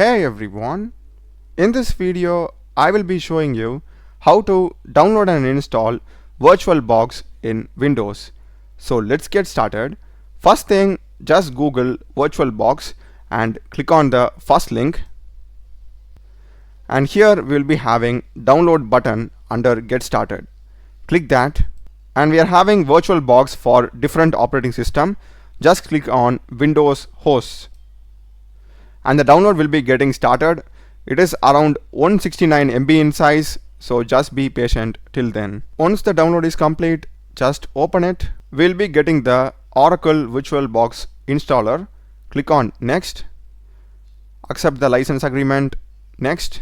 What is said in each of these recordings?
Hey everyone, in this video I will be showing you how to download and install VirtualBox in Windows. So let's get started. First thing, just Google VirtualBox and click on the first link, and here we will be having download button under get started. Click that, and we are having VirtualBox for different operating system. Just click on Windows hosts, and the download will be getting started. It is around 169 MB in size, so just be patient till then. Once the download is complete, just open it. We'll be getting the Oracle VirtualBox installer. Click on next, accept the license agreement, next,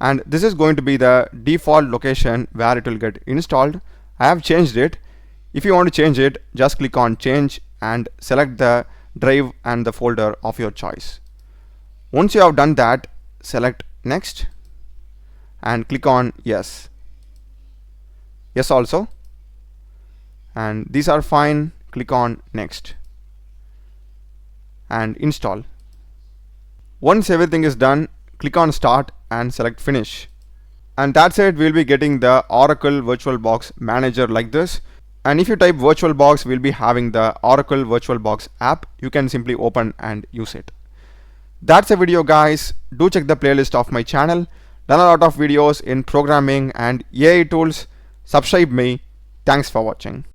and this is going to be the default location where it will get installed. I have changed it. If you want to change it, just click on change and select the drive and the folder of your choice. Once you have done that, select next and click on yes. Yes also, and these are fine. Click on next and install. Once everything is done, click on start and select finish, and that's it. We'll be getting the Oracle VirtualBox manager like this. And if you type VirtualBox, we'll be having the Oracle VirtualBox app. You can simply open and use it. That's a video, guys. Do check the playlist of my channel. Done a lot of videos in programming and AI tools. Subscribe me. Thanks for watching.